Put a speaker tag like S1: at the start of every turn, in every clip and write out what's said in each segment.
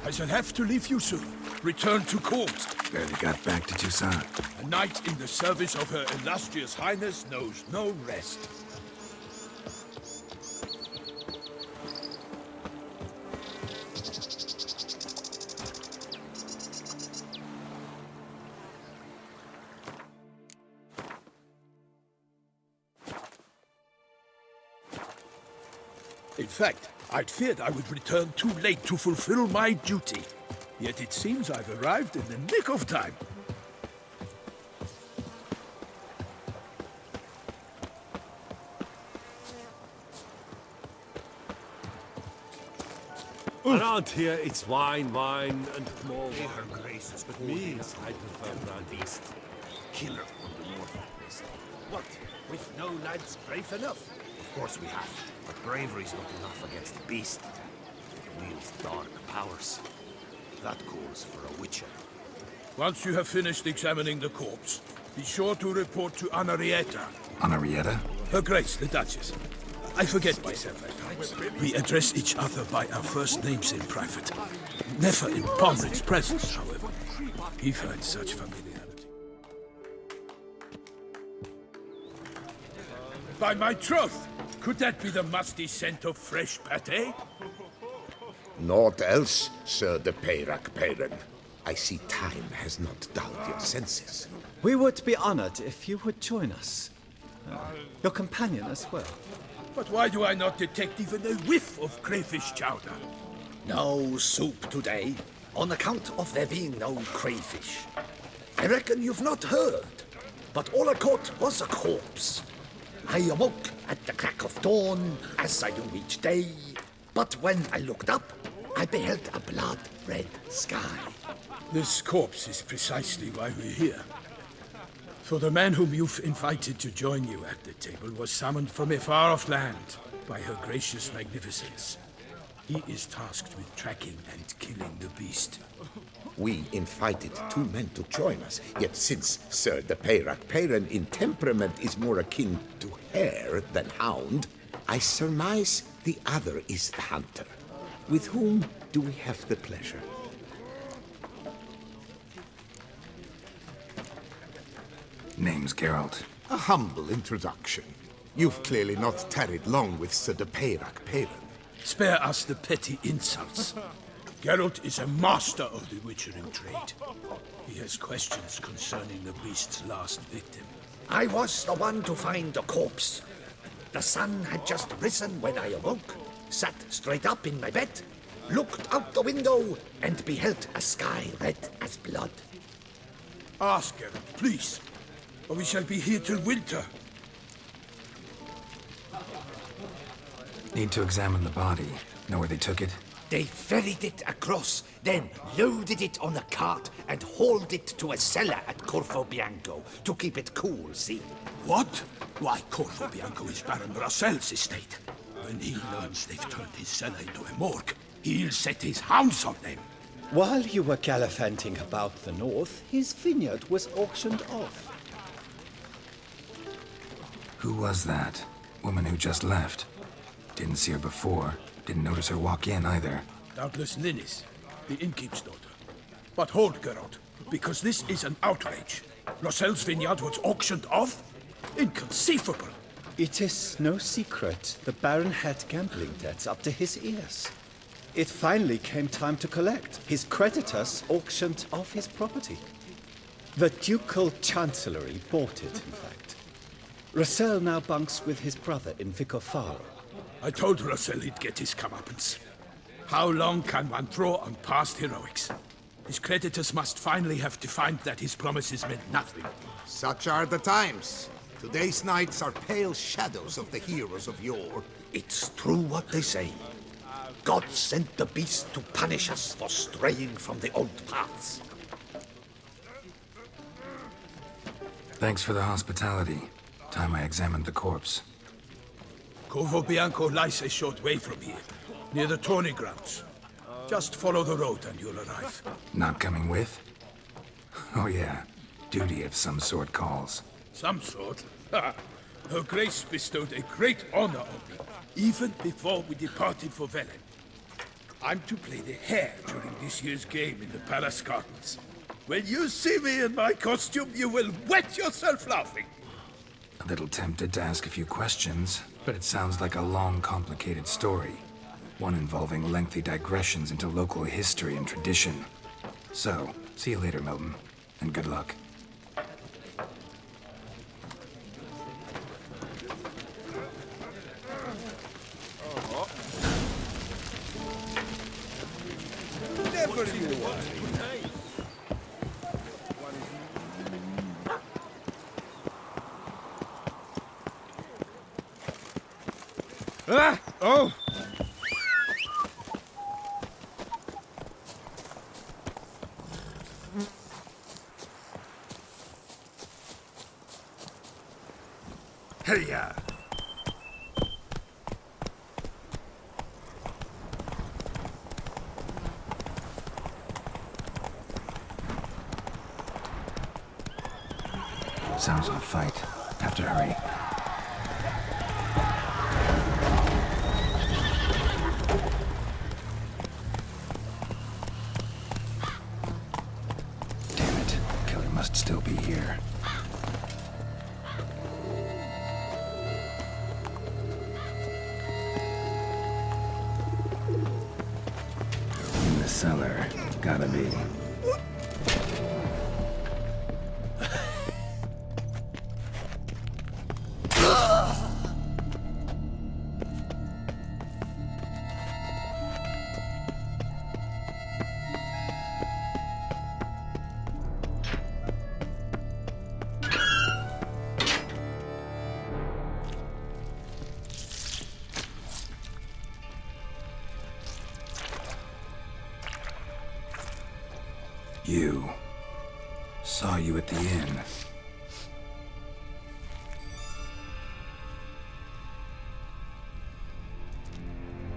S1: I shall have to leave you soon. Return to court.
S2: Barely got back to Toussaint.
S1: A knight in the service of Her Illustrious Highness knows no rest. In fact, I'd feared I would return too late to fulfill my duty. Yet it seems I've arrived in the nick of time.
S3: Around here, it's wine, and more wine. Her graces, but me, I prefer brown beast. Killer on the north. What? We've no lads brave enough?
S4: Of course we have, but bravery's not enough against the beast. It wields dark powers. That calls for a witcher.
S1: Once you have finished examining the corpse, be sure to report to Anarietta.
S2: Anarietta?
S1: Her Grace, the Duchess. I forget myself at times. We address each other by our first names in private. Never in Pomfret's presence, however. He finds such familiarity. By my troth! Could that be the musty scent of fresh pâté?
S5: Naught else, Sir de Peyrac-Peyran. I see time has not dulled your senses.
S6: We would be honored if you would join us. Your companion as well.
S1: But why do I not detect even a whiff of crayfish chowder?
S7: No soup today, on account of there being no crayfish. I reckon you've not heard, but all I caught was a corpse. I awoke at the crack of dawn, as I do each day, but when I looked up, I beheld a blood-red sky.
S1: This corpse is precisely why we're here. For the man whom you've invited to join you at the table was summoned from a far-off land by her gracious magnificence. He is tasked with tracking and killing the beast.
S5: We invited two men to join us, yet since Sir de Peyrac-Peyran in temperament is more akin to hare than hound, I surmise the other is the hunter. With whom do we have the pleasure?
S2: Name's Geralt.
S8: A humble introduction. You've clearly not tarried long with Sir de Peyrac-Peyran.
S1: Spare us the petty insults. Geralt is a master of the witchering trade. He has questions concerning the beast's last victim.
S7: I was the one to find the corpse. The sun had just risen when I awoke, sat straight up in my bed, looked out the window, and beheld a sky red as blood.
S1: Ask Geralt, please, or we shall be here till winter.
S2: Need to examine the body. Know where they took it?
S7: They ferried it across, then loaded it on a cart and hauled it to a cellar at CORVO BIANCO to keep it cool, see?
S1: What? Why, CORVO BIANCO is Baron Brussel's estate. When he learns they've turned his cellar into a morgue, he'll set his hounds on them.
S6: While you were gallivanting about the north, his vineyard was auctioned off.
S2: Who was that? Woman who just left. Didn't see her before. Didn't notice her walk in either.
S1: Doubtless Ninnis, the innkeep's daughter. But hold, Geralt, because this is an outrage. Brussel's vineyard was auctioned off? Inconceivable!
S6: It is no secret the Baron had gambling debts up to his ears. It finally came time to collect. His creditors auctioned off his property. The Ducal Chancellery bought it, in fact. Russell now bunks with his brother in Vicofaro.
S1: I told Russell he'd get his comeuppance. How long can one draw on past heroics? His creditors must finally have defined that his promises meant nothing.
S8: Such are the times. Today's knights are pale shadows of the heroes of yore.
S7: It's true what they say. God sent the beast to punish us for straying from the old paths.
S2: Thanks for the hospitality. Time I examined the corpse.
S1: CORVO BIANCO lies a short way from here, near the tourney grounds. Just follow the road and you'll arrive.
S2: Not coming with? Oh yeah, duty of some sort calls.
S1: Some sort? Her Grace bestowed a great honor on me, even before we departed for Velen. I'm to play the hare during this year's game in the palace gardens. When you see me in my costume, you will wet yourself laughing.
S2: A little tempted to ask a few questions, but it sounds like a long, complicated story. One involving lengthy digressions into local history and tradition. So, see you later, Milton, and good luck.
S1: Ah! Oh!
S2: Hey-ya! Sounds like a fight. Have to hurry. Damn it. Killer must still be here. In the cellar. Gotta be. You. Saw you at the inn.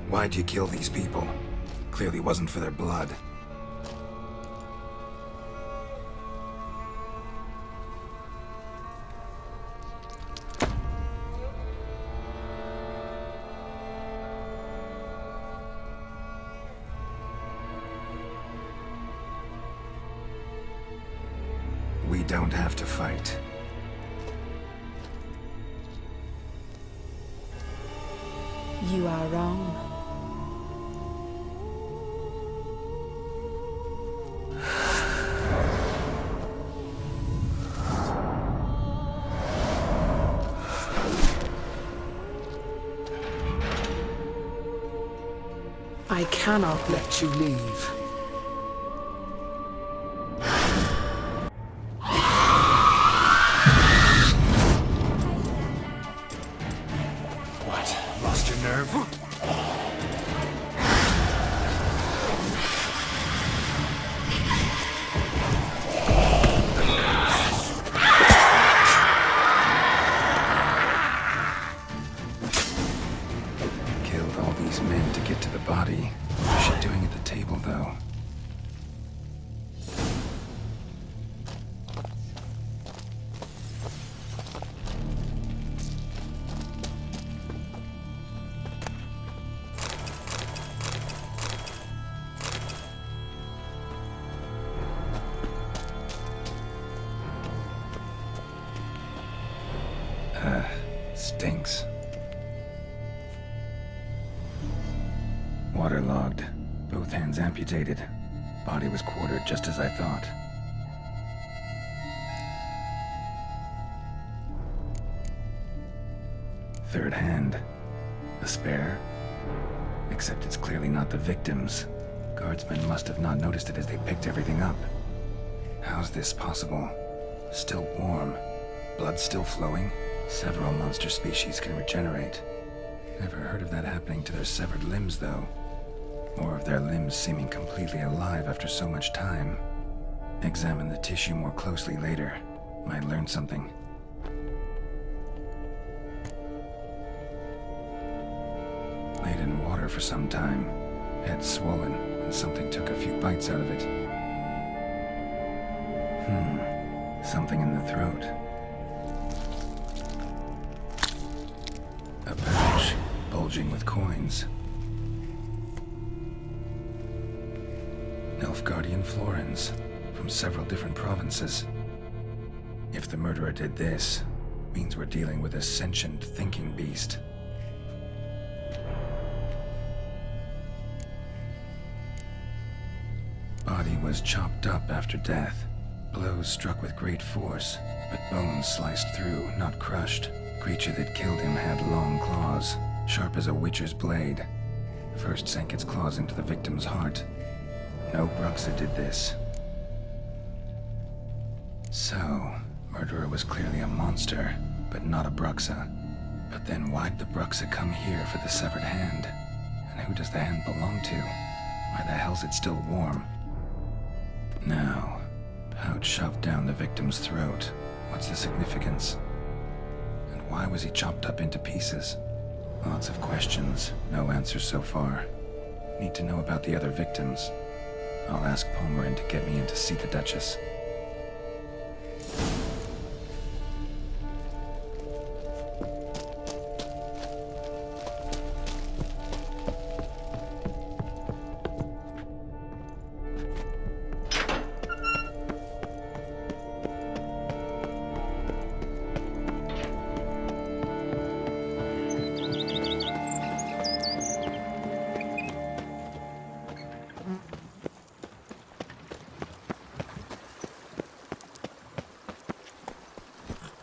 S2: Why'd you kill these people? Clearly wasn't for their blood. We don't have to fight.
S9: You are wrong. I cannot let you leave.
S2: Stinks. Waterlogged. Both hands amputated. Body was quartered just as I thought. Third hand. A spare? Except it's clearly not the victim's. Guardsmen must have not noticed it as they picked everything up. How's this possible? Still warm. Blood still flowing? Several monster species can regenerate. Never heard of that happening to their severed limbs, though. Or of their limbs seeming completely alive after so much time. Examine the tissue more closely later. Might learn something. Laid in water for some time. Head swollen, and something took a few bites out of it. Something in the throat. A pouch, bulging with coins. Nilfgaardian Florens, from several different provinces. If the murderer did this, means we're dealing with a sentient thinking beast. Body was chopped up after death. Blows struck with great force, but bones sliced through, not crushed. Creature that killed him had long claws, sharp as a witcher's blade. First sank its claws into the victim's heart. No BRUXA did this. So, murderer was clearly a monster, but not a BRUXA. But then why'd the BRUXA come here for the severed hand? And who does the hand belong to? Why the hell's it still warm? Now, pouch shoved down the victim's throat. What's the significance? And why was he chopped up into pieces? Lots of questions, no answers so far. Need to know about the other victims. I'll ask Palmerin to get me in to see the Duchess.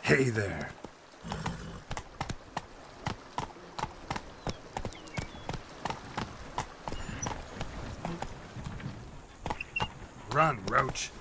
S2: Hey there. Run, Roach.